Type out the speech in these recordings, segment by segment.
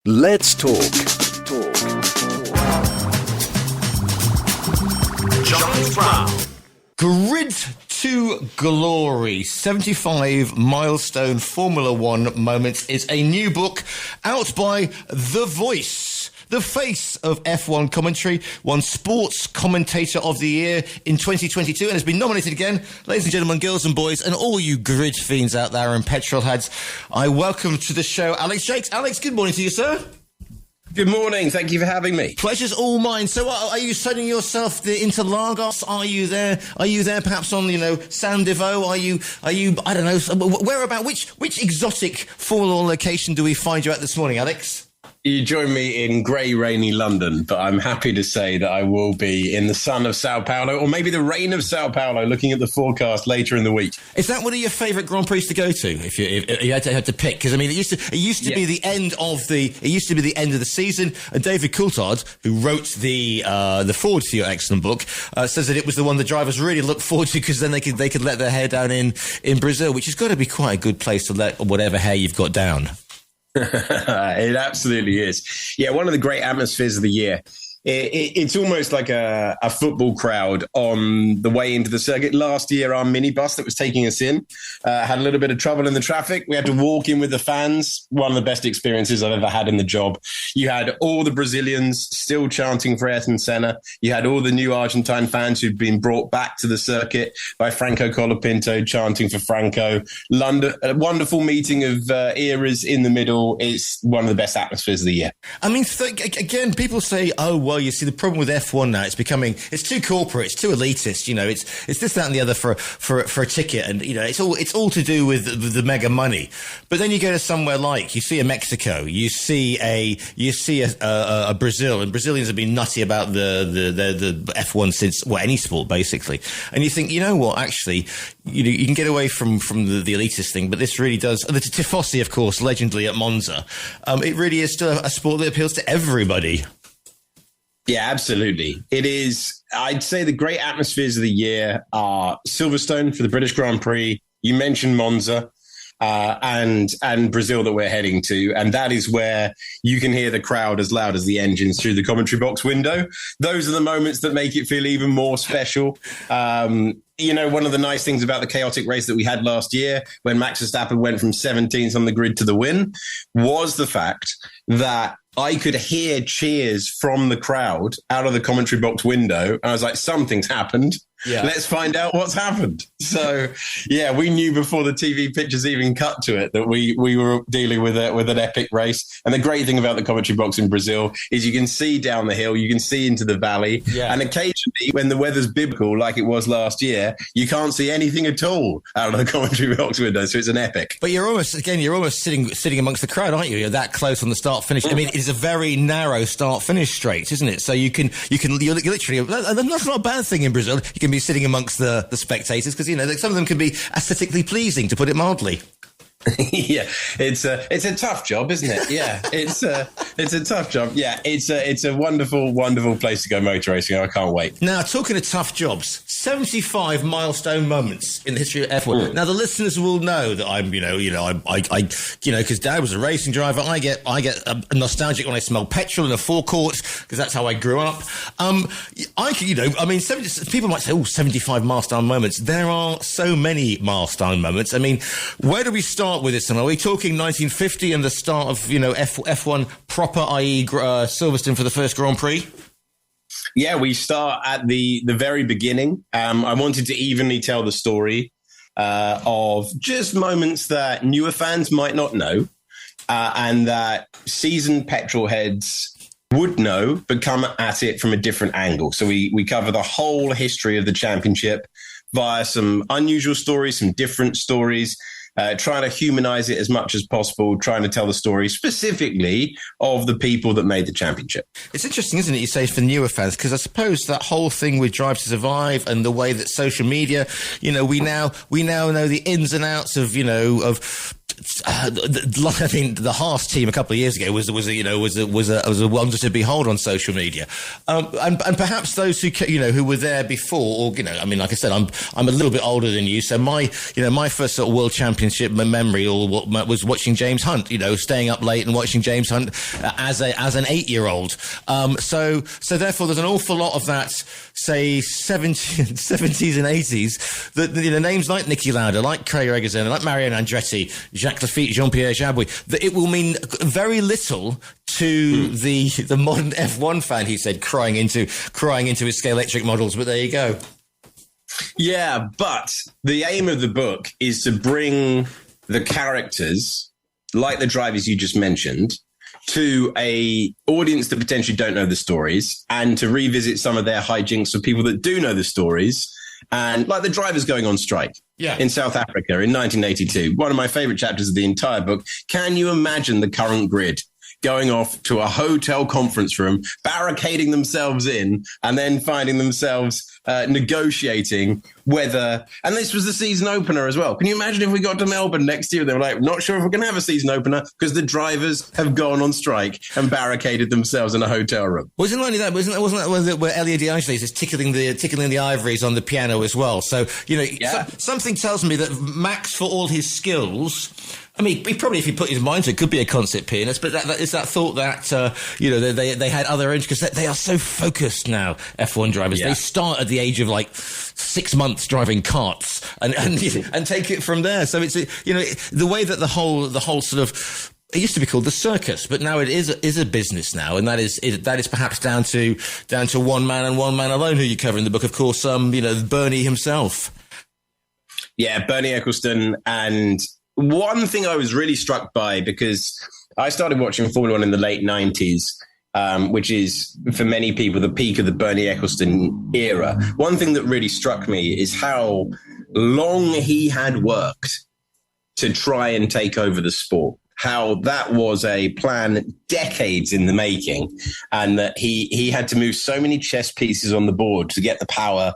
Let's talk. Giles Brown. Grid to Glory, 75 Milestone Formula One Moments is a new book out by The Voice, the face of F1 commentary, won Sports Commentator of the Year in 2022 and has been nominated again. Ladies and gentlemen, girls and boys, and all you grid fiends out there and petrol heads, I welcome to the show Alex Jacques. Alex, good morning to you, sir. Good morning. Thank you for having me. Pleasure's all mine. So are you sending yourself into Lagos? Are you there perhaps on, San Divo? Are you, I don't know, whereabout, which exotic Formula location do we find you at this morning, Alex? You join me in grey, rainy London, but I'm happy to say that I will be in the sun of Sao Paulo, or maybe the rain of Sao Paulo, looking at the forecast later in the week. Is that one of your favourite Grand Prix to go to? If you had to pick, because I mean, it used to be the end of the season. And David Coulthard, who wrote the foreword to your excellent book, says that it was the one the drivers really looked forward to because then they could let their hair down in Brazil, which has got to be quite a good place to let whatever hair you've got down. It absolutely is. Yeah, one of the great atmospheres of the year. It's almost like a football crowd on the way into the circuit. Last year, our minibus that was taking us in had a little bit of trouble in the traffic. We had to walk in with the fans. One of the best experiences I've ever had in the job. You had all the Brazilians still chanting for Ayrton Senna. You had all the new Argentine fans who'd been brought back to the circuit by Franco Colapinto chanting for Franco. London, a wonderful meeting of eras in the middle. It's one of the best atmospheres of the year. I mean, again, people say, oh, well, you see, the problem with F1 now, it's too corporate, it's too elitist, it's this, that, and the other for a ticket, and it's all to do with the mega money. But then you go to somewhere like, you see a Mexico, you see a Brazil, and Brazilians have been nutty about the F1 since any sport basically, and you think, you know what, actually, you can get away from the elitist thing, but this really does. The Tifosi, of course, legendary at Monza, it really is still a sport that appeals to everybody. Yeah, absolutely. It is. I'd say the great atmospheres of the year are Silverstone for the British Grand Prix. You mentioned Monza and Brazil that we're heading to. And that is where you can hear the crowd as loud as the engines through the commentary box window. Those are the moments that make it feel even more special. One of the nice things about the chaotic race that we had last year when Max Verstappen went from 17th on the grid to the win was the fact that I could hear cheers from the crowd out of the commentary box window. And I was like, something's happened. Yeah. Let's find out what's happened. So, yeah, we knew before the TV pictures even cut to it that we were dealing with an epic race. And the great thing about the commentary box in Brazil is you can see down the hill, you can see into the valley. Yeah. And occasionally, when the weather's biblical, like it was last year, you can't see anything at all out of the commentary box window. So it's an epic. But you're almost sitting amongst the crowd, aren't you? You're that close on the start finish. I mean, it's a very narrow start finish straight, isn't it? So you're literally, that's not a bad thing in Brazil. You can be sitting amongst the spectators because some of them can be aesthetically pleasing, to put it mildly. Yeah, it's a tough job, isn't it? Yeah, it's a tough job. Yeah, it's a wonderful, wonderful place to go motor racing. I can't wait. Now, talking of tough jobs, 75 milestone moments in the history of F1. Now, the listeners will know that I'm, because Dad was a racing driver. I get nostalgic when I smell petrol in a forecourt because that's how I grew up. People might say, oh, 75 milestone moments. There are so many milestone moments. I mean, where do we start with this? Are we talking 1950 and the start of F1 proper, i.e. Silverstone for the first Grand Prix? Yeah, we start at the very beginning. I wanted to evenly tell the story of just moments that newer fans might not know and that seasoned petrol heads would know, but come at it from a different angle. So we cover the whole history of the championship via some unusual stories, some different stories, trying to humanize it as much as possible, trying to tell the story specifically of the people that made the championship. It's interesting, isn't it, you say, for newer fans, because I suppose that whole thing with Drive to Survive and the way that social media, we now know the ins and outs of I mean, the Haas team a couple of years ago was a wonder to behold on social media, and perhaps those who were there before, or I mean, like I said, I'm a little bit older than you, so my first sort of World Championship memory was watching James Hunt, staying up late and watching James Hunt as an 8-year-old. So therefore, there's an awful lot of that, say 70s and 80s, that names like Niki Lauda, like Craig Regazzoni, like Mario Andretti, Jacques Lafitte, Jean-Pierre Jabouille, that it will mean very little to the modern F1 fan, he said, crying into his Scalextric models. But there you go. Yeah, but the aim of the book is to bring the characters, like the drivers you just mentioned, to a audience that potentially don't know the stories, and to revisit some of their hijinks for people that do know the stories. And like the drivers going on strike in South Africa in 1982, one of my favorite chapters of the entire book. Can you imagine the current grid going off to a hotel conference room, barricading themselves in, and then finding themselves negotiating whether, and this was the season opener as well. Can you imagine if we got to Melbourne next year? They were like, not sure if we're going to have a season opener because the drivers have gone on strike and barricaded themselves in a hotel room. Wasn't only that, wasn't that where Elio De Angelis is tickling the ivories on the piano as well? So, something tells me that Max, for all his skills, I mean, he probably, if he put his mind to it, could be a concert pianist, but that is that thought that, they had other interests, because they are so focused now, F1 drivers. Yeah. They start at the age of 6 months driving karts and take it from there. So it's, the way that the whole sort of, it used to be called the circus, but now it is a business now, and that is perhaps down to one man and one man alone, who you cover in the book, of course, Bernie himself. Yeah, Bernie Ecclestone. And one thing I was really struck by, because I started watching Formula One in the late 90s, which is, for many people, the peak of the Bernie Ecclestone era. One thing that really struck me is how long he had worked to try and take over the sport. How that was a plan decades in the making, and that he had to move so many chess pieces on the board to get the power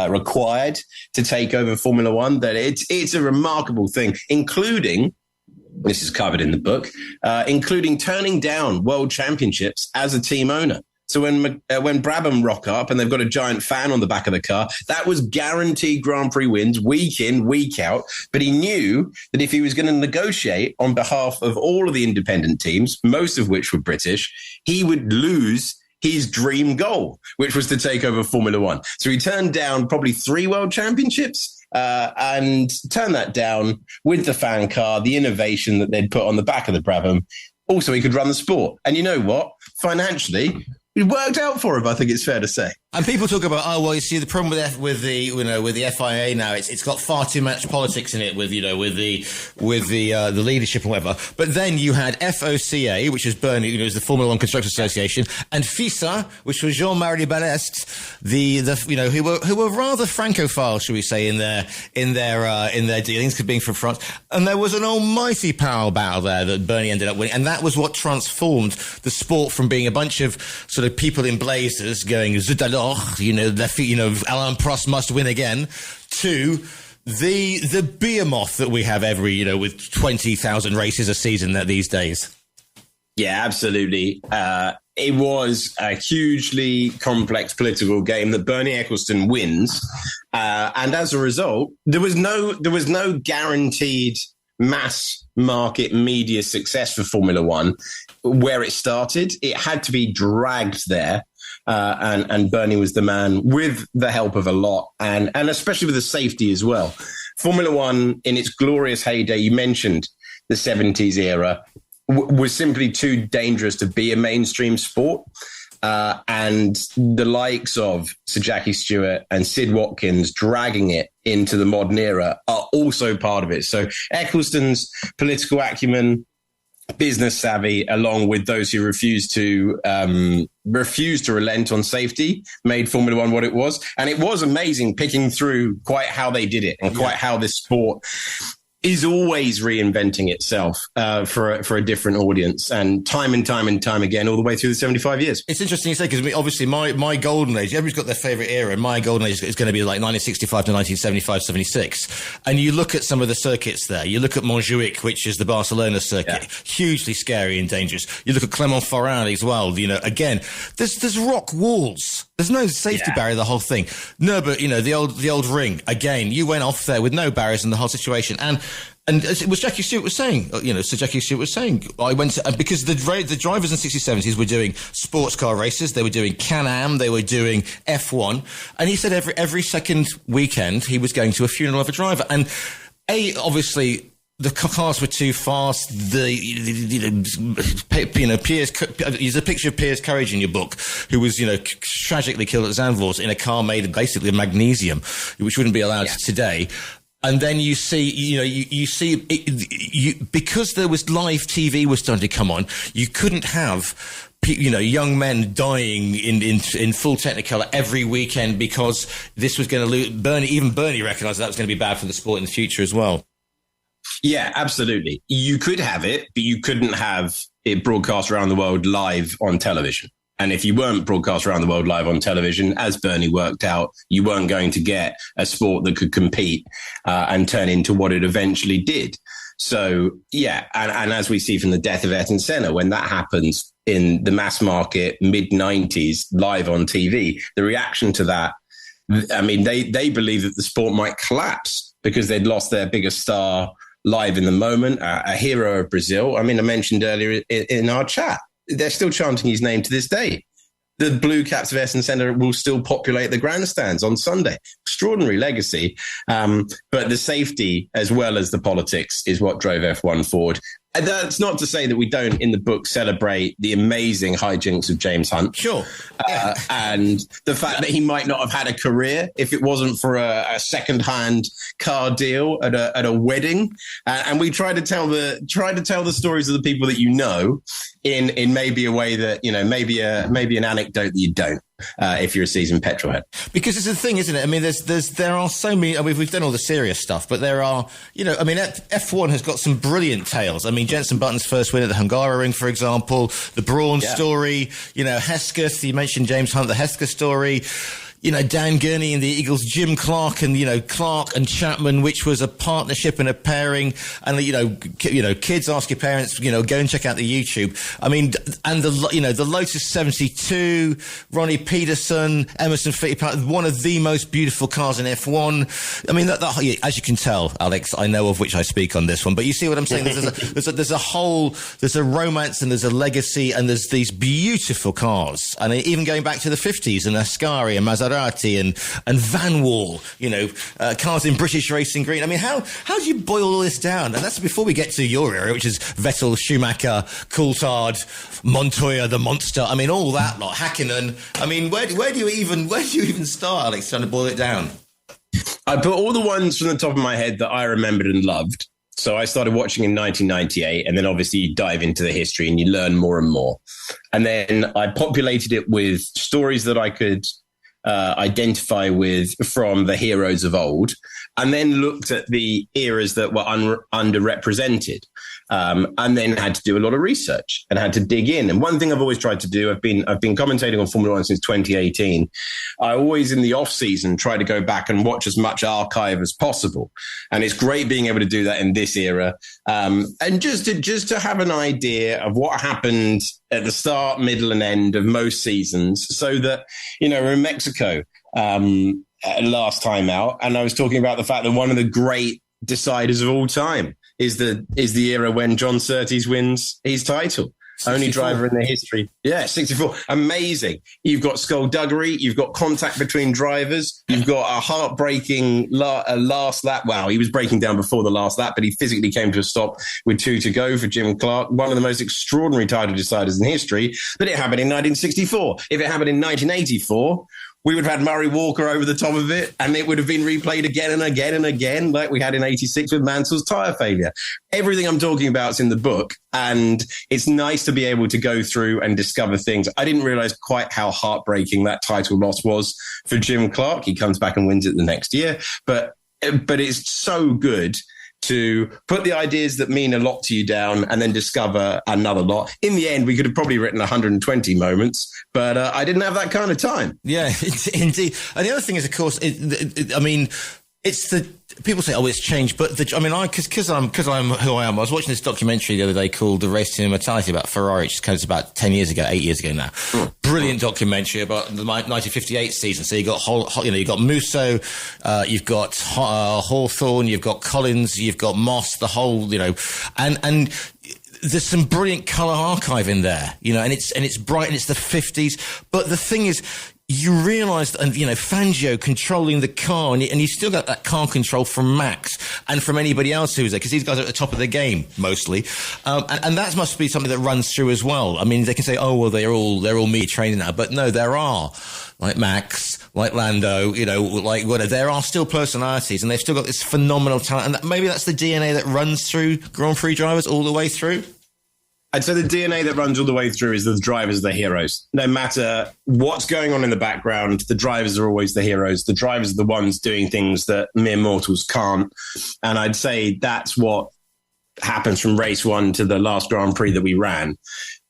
required to take over Formula One, that it's a remarkable thing, including, this is covered in the book, including turning down world championships as a team owner. So when Brabham rock up and they've got a giant fan on the back of the car, that was guaranteed Grand Prix wins week in, week out. But he knew that if he was going to negotiate on behalf of all of the independent teams, most of which were British, he would lose his dream goal, which was to take over Formula One. So he turned down probably 3 world championships and turned that down with the fan car, the innovation that they'd put on the back of the Brabham. Also, he could run the sport. And you know what? Financially, it worked out for him, I think it's fair to say. And people talk about, you see, the problem with the FIA now, it's got far too much politics in it with the leadership and whatever. But then you had FOCA, which was Bernie, who was the Formula One Constructors Association, and FISA, which was Jean-Marie Balest, who were rather Francophile, shall we say, in their dealings, being from France. And there was an almighty power battle there that Bernie ended up winning, and that was what transformed the sport from being a bunch of sort of people in blazers going zut alors, Alain Prost must win again, to the behemoth that we have with 20,000 races a season these days. Yeah, absolutely. It was a hugely complex political game that Bernie Ecclestone wins, and as a result, there was no guaranteed mass market media success for Formula One where it started. It had to be dragged there. And Bernie was the man, with the help of a lot, and especially with the safety as well. Formula One, in its glorious heyday, you mentioned the 70s era, was simply too dangerous to be a mainstream sport. And the likes of Sir Jackie Stewart and Sid Watkins dragging it into the modern era are also part of it. So Ecclestone's political acumen, business savvy, along with those who refused to relent on safety, made Formula One what it was. And it was amazing picking through quite how they did it and quite how this sport is always reinventing itself for a different audience, and time again, all the way through the 75 years. It's interesting you say, because obviously my golden age, everybody's got their favourite era, and my golden age is going to be like 1965 to 1975, 76. And you look at some of the circuits there. You look at Montjuic, which is the Barcelona circuit, hugely scary and dangerous. You look at Clermont-Ferrand as well. You know, again, there's rock walls. There's no safety barrier, the whole thing. No, but, you know, the old ring, again, you went off there with no barriers in the whole situation. And it was Jackie Stewart was saying, you know, so Jackie Stewart was saying, I went to, because the drivers in the 60s, 70s were doing sports car races, they were doing Can-Am, they were doing F1, and he said every second weekend he was going to a funeral of a driver. And obviously, the cars were too fast. Piers, there's a picture of Piers Courage in your book, who was, you know, tragically killed at Zandvoort in a car made basically of magnesium, which wouldn't be allowed today. And then you see, you know, you see, because there was live TV was starting to come on, you couldn't have, you know, young men dying in full Technicolor every weekend, because this was going to lose. Bernie recognised that was going to be bad for the sport in the future as well. Yeah, absolutely. You could have it, but you couldn't have it broadcast around the world live on television. And if you weren't broadcast around the world live on television, as Bernie worked out, you weren't going to get a sport that could compete and turn into what it eventually did. So, yeah, and as we see from the death of Ayrton Senna, when that happens in the mass market mid-90s live on TV, the reaction to that, I mean, they believe that the sport might collapse because they'd lost their biggest star live in the moment, a hero of Brazil. I mean, I mentioned earlier in our chat, they're still chanting his name to this day. The blue caps of Ayrton Senna will still populate the grandstands on Sunday. Extraordinary legacy. But the safety as well as the politics is what drove F1 forward. And that's not to say that we don't, in the book, celebrate the amazing hijinks of James Hunt. Sure. And the fact that he might not have had a career if it wasn't for a second-hand car deal at a wedding. And we try to tell the stories of the people that you know in maybe a way that, you know, maybe an anecdote that you don't. If you're a seasoned petrol head. Because it's a thing, isn't it? I mean, there are so many, I mean, we've done all the serious stuff, but there are, you know, I mean, F1 has got some brilliant tales. I mean, Jenson Button's first win at the Hungaroring, for example, the Brawn story, you know, Hesketh, you mentioned James Hunt, the Hesketh story. You know, Dan Gurney and the Eagles, Jim Clark and, you know, Clark and Chapman, which was a partnership and a pairing. And, you know, kids, ask your parents, you know, go and check out the YouTube. I mean, and the Lotus 72, Ronnie Peterson, Emerson Fittipaldi, one of the most beautiful cars in F1. I mean, as you can tell, Alex, I know of which I speak on this one, but you see what I'm saying? There's a romance and there's a legacy and there's these beautiful cars. And even going back to the 50s and Ascari and Maserati and Van Wall, you know, cars in British racing green. I mean, how do you boil all this down? And that's before we get to your era, which is Vettel, Schumacher, Coulthard, Montoya, the Monster. I mean, all that lot, Hakkinen. I mean, where do you even start, Alex, trying to boil it down? I put all the ones from the top of my head that I remembered and loved. So I started watching in 1998, and then obviously you dive into the history and you learn more and more. And then I populated it with stories that I could identify with from the heroes of old, and then looked at the eras that were underrepresented, and then had to do a lot of research and had to dig in. And one thing I've always tried to do, I've been commentating on Formula One since 2018. I always, in the off season, try to go back and watch as much archive as possible. And it's great being able to do that in this era, and just to have an idea of what happened at the start, middle, and end of most seasons, so that, you know, we're in Mexico last time out, and I was talking about the fact that one of the great deciders of all time is the era when John Surtees wins his title. 64. Only driver in the history. Yeah, 64. Amazing. You've got skullduggery. You've got contact between drivers. You've got a heartbreaking last lap. Wow, he was breaking down before the last lap, but he physically came to a stop with 2 to go for Jim Clark. One of the most extraordinary title deciders in history. But it happened in 1964. If it happened in 1984, we would have had Murray Walker over the top of it, and it would have been replayed again and again and again, like we had in 86 with Mansell's tyre failure. Everything I'm talking about is in the book, and it's nice to be able to go through and discover things. I didn't realize quite how heartbreaking that title loss was for Jim Clark. He comes back and wins it the next year, but it's so good to put the ideas that mean a lot to you down and then discover another lot. In the end, we could have probably written 120 moments, but I didn't have that kind of time. Yeah, indeed. And the other thing is, of course, it's the people say, "Oh, it's changed," but because I'm who I am. I was watching this documentary the other day called "The Race to Immortality" about Ferrari, which is about 8 years ago now. Brilliant documentary about the 1958 season. So you got Musso, you've got Hawthorne, you've got Collins, you've got Moss, the whole, and there's some brilliant colour archive in there, and it's bright and it's the 50s. But the thing is, you realise that, Fangio controlling the car, and you still got that car control from Max and from anybody else who's there, because these guys are at the top of the game mostly, and that must be something that runs through as well. I mean, they can say, "Oh, well, they're all media trained now," but no, there are, like Max, like Lando, like whatever. There are still personalities, and they've still got this phenomenal talent, and maybe that's the DNA that runs through Grand Prix drivers all the way through. I'd say the DNA that runs all the way through is that the drivers are the heroes. No matter what's going on in the background, the drivers are always the heroes. The drivers are the ones doing things that mere mortals can't. And I'd say that's what happens from race one to the last Grand Prix that we ran.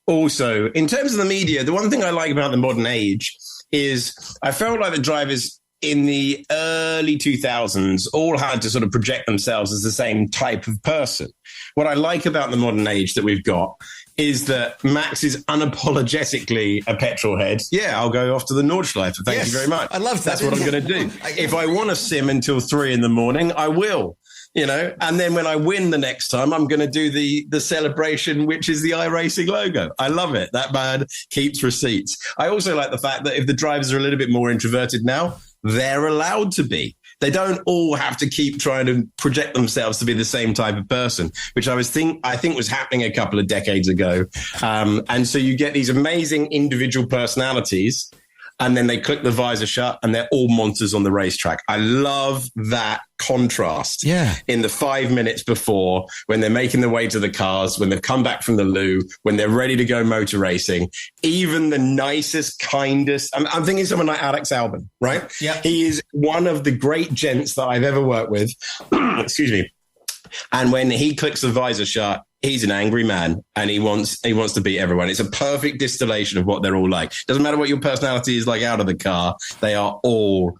Also, in terms of the media, the one thing I like about the modern age is I felt like the drivers in the early 2000s all had to sort of project themselves as the same type of person. What I like about the modern age that we've got is that Max is unapologetically a petrol head. Yeah, I'll go off to the Nordschleife. Thank you very much. I love that. That's what I'm going to do. If I want to sim until 3 a.m, I will. And then when I win the next time, I'm going to do the celebration, which is the iRacing logo. I love it. That man keeps receipts. I also like the fact that if the drivers are a little bit more introverted now, they're allowed to be. They don't all have to keep trying to project themselves to be the same type of person, which I think was happening a couple of decades ago. And so you get these amazing individual personalities, and then they click the visor shut and they're all monsters on the racetrack. I love that contrast. Yeah. In the 5 minutes before, when they're making their way to the cars, when they've come back from the loo, when they're ready to go motor racing, even the nicest, kindest. I'm thinking someone like Alex Albon, right? Yeah. He is one of the great gents that I've ever worked with. Excuse me. And when he clicks the visor shut, he's an angry man, and he wants to beat everyone. It's a perfect distillation of what they're all like. Doesn't matter what your personality is like out of the car. They are all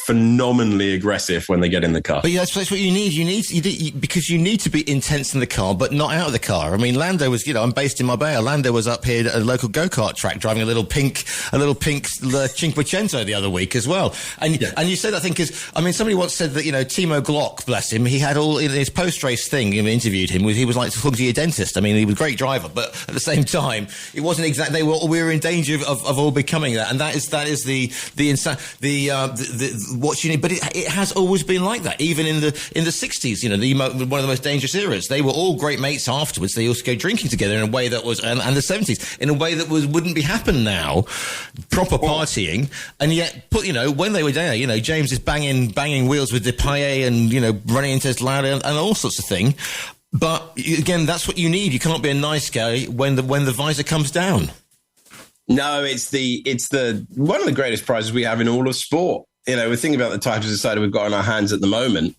phenomenally aggressive when they get in the car. But yeah, that's what you need. Because you need to be intense in the car, but not out of the car. I mean, Lando was, I'm based in Marbella. Lando was up here at a local go-kart track driving a little pink Cinquecento the other week as well. And you say that thing because, somebody once said that, Timo Glock, bless him, he had all in his post-race thing, interviewed him, he was like talking to your dentist. He was a great driver, but at the same time, it wasn't exactly, we were in danger of all becoming that. And that is what you need, but it has always been like that. Even in the 60s, one of the most dangerous eras, they were all great mates afterwards. They used to go drinking together in a way that was, and the 70s in a way that wouldn't be happen now. Proper partying, and yet, when they were there, James is banging wheels with Depailler and running into his ladder and all sorts of thing. But again, that's what you need. You cannot be a nice guy when the visor comes down. No, it's the one of the greatest prizes we have in all of sport. We're thinking about the type of society we've got on our hands at the moment.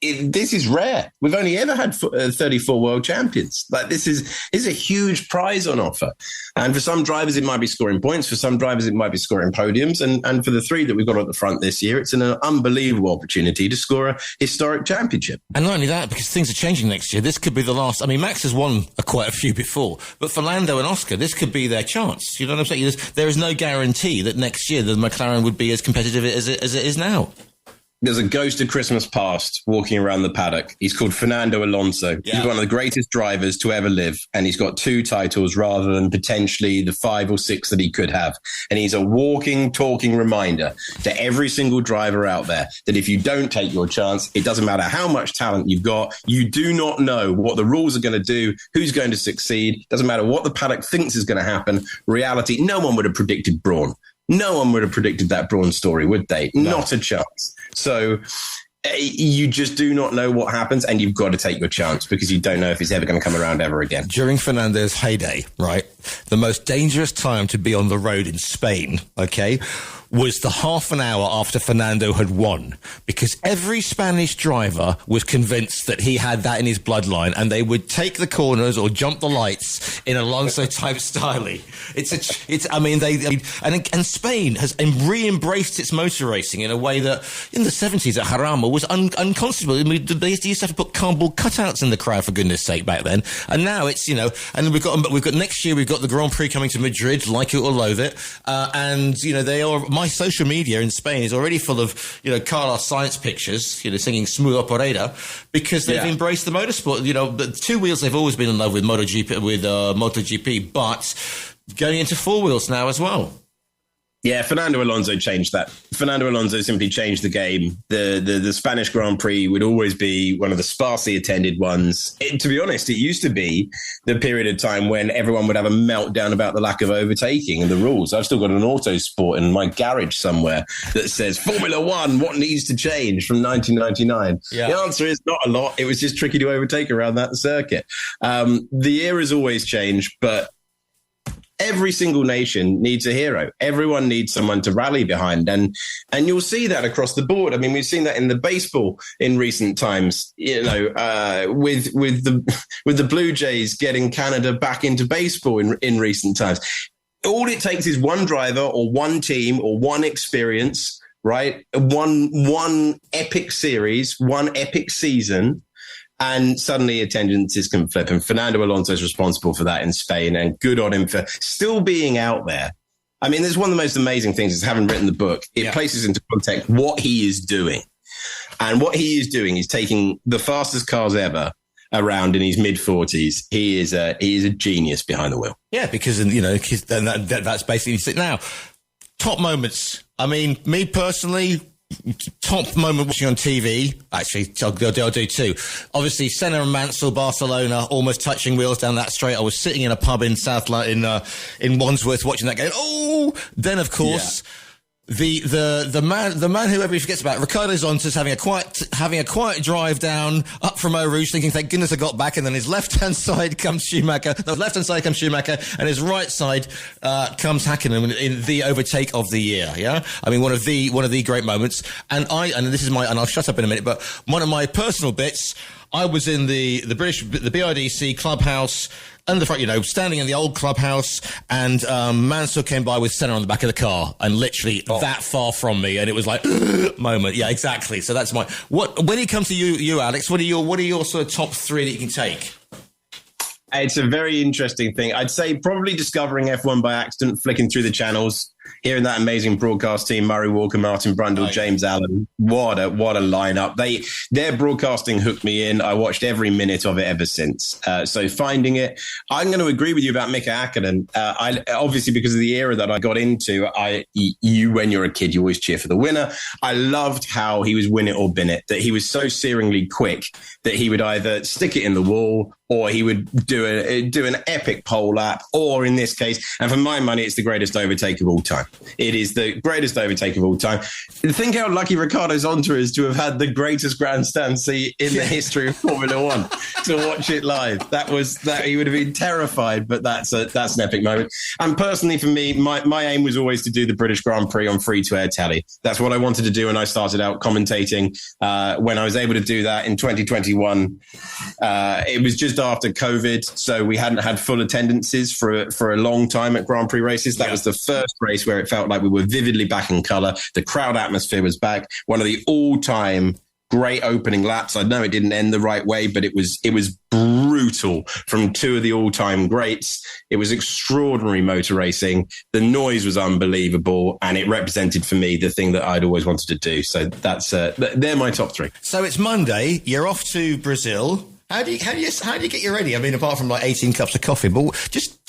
This is rare. We've only ever had 34 world champions. Like this is a huge prize on offer. And for some drivers, it might be scoring points. For some drivers, it might be scoring podiums. And for the 3 that we've got at the front this year, it's an unbelievable opportunity to score a historic championship. And not only that, because things are changing next year, this could be the last. Max has won quite a few before, but for Lando and Oscar, this could be their chance. You know what I'm saying? There is no guarantee that next year the McLaren would be as competitive as it is now. There's a ghost of Christmas past walking around the paddock. He's called Fernando Alonso. Yeah. He's one of the greatest drivers to ever live. And he's got 2 titles rather than potentially the 5 or 6 that he could have. And he's a walking, talking reminder to every single driver out there that if you don't take your chance, it doesn't matter how much talent you've got. You do not know what the rules are going to do, who's going to succeed. Doesn't matter what the paddock thinks is going to happen. Reality, no one would have predicted Brawn. No one would have predicted that Brawn story, would they? No. Not a chance. So you just do not know what happens, and you've got to take your chance because you don't know if it's ever going to come around ever again. During Fernando's heyday, right, the most dangerous time to be on the road in Spain, okay, was the half an hour after Fernando had won, because every Spanish driver was convinced that he had that in his bloodline, and they would take the corners or jump the lights in Alonso type style. And Spain has re-embraced its motor racing in a way that in the 70s at Jarama was unconscionable. I mean, they used to have to put cardboard cutouts in the crowd, for goodness sake, back then. And now it's, you know, and we've got next year, we've got the Grand Prix coming to Madrid, like it or loathe it. And, you know, my social media in Spain is already full of, you know, Carlos Sainz pictures, you know, singing Smooth Operator, because they've embraced the motorsport. You know, the two wheels, they've always been in love with MotoGP, but going into four wheels now as well. Yeah, Fernando Alonso changed that. Fernando Alonso simply changed the game. The Spanish Grand Prix would always be one of the sparsely attended ones. To be honest, it used to be the period of time when everyone would have a meltdown about the lack of overtaking and the rules. I've still got an auto sport in my garage somewhere that says Formula One, what needs to change from 1999? Yeah. The answer is not a lot. It was just tricky to overtake around that circuit. The era's always changed, but every single nation needs a hero. Everyone needs someone to rally behind. And you'll see that across the board. I mean, we've seen that in the baseball in recent times, you know, with the Blue Jays getting Canada back into baseball in recent times. All it takes is one driver or one team or one experience, right? One epic series, one epic season, and suddenly attendances can flip. And Fernando Alonso is responsible for that in Spain, and good on him for still being out there. I mean, there's one of the most amazing things is having written the book. It places into context what he is doing. And what he is doing is taking the fastest cars ever around in his mid-40s. He is a genius behind the wheel. Yeah, because, you know, that's basically now. Top moments. I mean, me personally, top moment watching on TV. Actually, I'll do two. Obviously, Senna and Mansell, Barcelona, almost touching wheels down that straight. I was sitting in a pub in in Wandsworth watching that game. Oh, then of course. Yeah. The man who everybody forgets about, Ricardo Zonta's having a quiet drive down up from Eau Rouge, thinking thank goodness I got back, and then his left hand side comes Schumacher, and his right side comes Hakkinen in the overtake of the year. Yeah, I mean one of the great moments, and I'll shut up in a minute, but one of my personal bits. I was in the BIDC clubhouse. And the front, you know, standing in the old clubhouse, and Mansell came by with Senna on the back of the car, and literally that far from me, and it was like moment. Yeah, exactly. So that's when it comes to you, Alex. What are your sort of top three that you can take? It's a very interesting thing. I'd say probably discovering F1 by accident, flicking through the channels, hearing that amazing broadcast team, Murray Walker, Martin Brundle, James Allen. What a lineup. Their broadcasting hooked me in. I watched every minute of it ever since. So finding it, I'm going to agree with you about Mika Hakkinen. I obviously, because of the era that I got into, when you're a kid, you always cheer for the winner. I loved how he was win it or bin it, that he was so searingly quick that he would either stick it in the wall or he would do an epic pole lap, or in this case, and for my money, it's the greatest overtake of all time. It is the greatest overtake of all time. Think how lucky Ricardo Zonta is to have had the greatest grandstand seat in the history of Formula One to watch it live. He would have been terrified, but that's an epic moment. And personally, for me, my aim was always to do the British Grand Prix on free-to-air telly. That's what I wanted to do when I started out commentating. When I was able to do that in 2021, it was just after COVID, so we hadn't had full attendances for a long time at Grand Prix races. That was the first race where it felt like we were vividly back in colour. The crowd atmosphere was back. One of the all-time great opening laps. I know it didn't end the right way, but it was brutal from two of the all-time greats. It was extraordinary motor racing. The noise was unbelievable, and it represented for me the thing that I'd always wanted to do. So that's they're my top three. So it's Monday. You're off to Brazil. How do you get you ready? I mean, apart from like 18 cups of coffee, but just,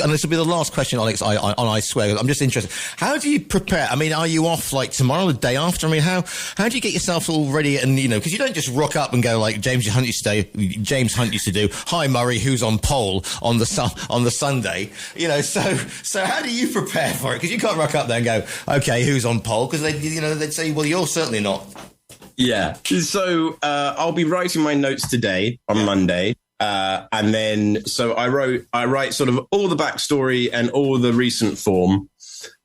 and this will be the last question, Alex. I swear, I'm just interested. How do you prepare? I mean, are you off like tomorrow, the day after? I mean, how do you get yourself all ready? And you know, because you don't just rock up and go like James Hunt used to do. Hi Murray, who's on pole on the Sunday? You know, so how do you prepare for it? Because you can't rock up there and go, okay, who's on pole? Because they'd say, well, you're certainly not. Yeah. So I'll be writing my notes today on Monday. And then, so I write sort of all the backstory and all the recent form.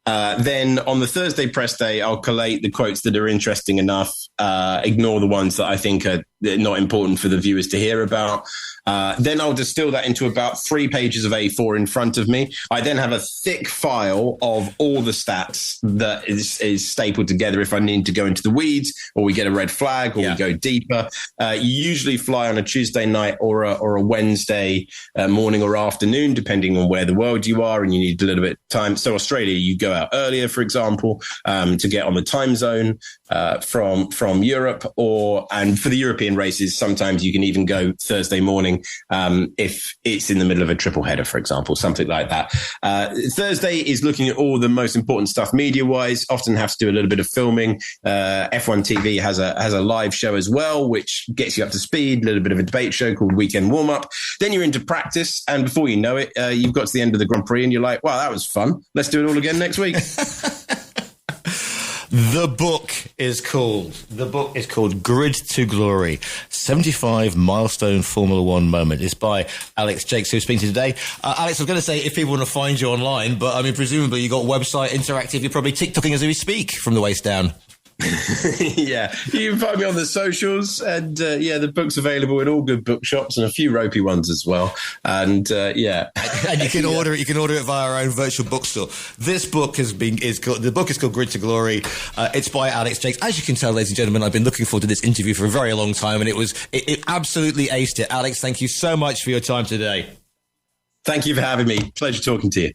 Then on the Thursday press day, I'll collate the quotes that are interesting enough, ignore the ones that I think are not important for the viewers to hear about. Then I'll distill that into about 3 pages of A4 in front of me. I then have a thick file of all the stats that is stapled together if I need to go into the weeds, or we get a red flag, or we go deeper. You usually fly on a Tuesday night or a Wednesday morning or afternoon, depending on where the world you are, and you need a little bit of time. So Australia, you go out earlier, for example, to get on the time zone from Europe, and for the European races, sometimes you can even go Thursday morning if it's in the middle of a triple header, for example, something like that. Thursday is looking at all the most important stuff media-wise. Often have to do a little bit of filming. F1 TV has a live show as well, which gets you up to speed. A little bit of a debate show called Weekend Warm Up. Then you're into practice, and before you know it, you've got to the end of the Grand Prix, and you're like, "Wow, that was fun. Let's do it all again next week." The book is called Grid to Glory, 75 Milestone Formula One Moment. It's by Alex Jacques, who's speaking today. Alex, I was going to say, if people want to find you online, but I mean, presumably you've got website, interactive, you're probably TikToking as we speak from the waist down. Yeah, you can find me on the socials, and the book's available in all good bookshops and a few ropey ones as well. And and you can order it. You can order it via our own virtual bookstore. This book the book is called Grid to Glory. It's by Alex Jacques. As you can tell, ladies and gentlemen, I've been looking forward to this interview for a very long time, and it absolutely aced it. Alex, thank you so much for your time today. Thank you for having me. Pleasure talking to you.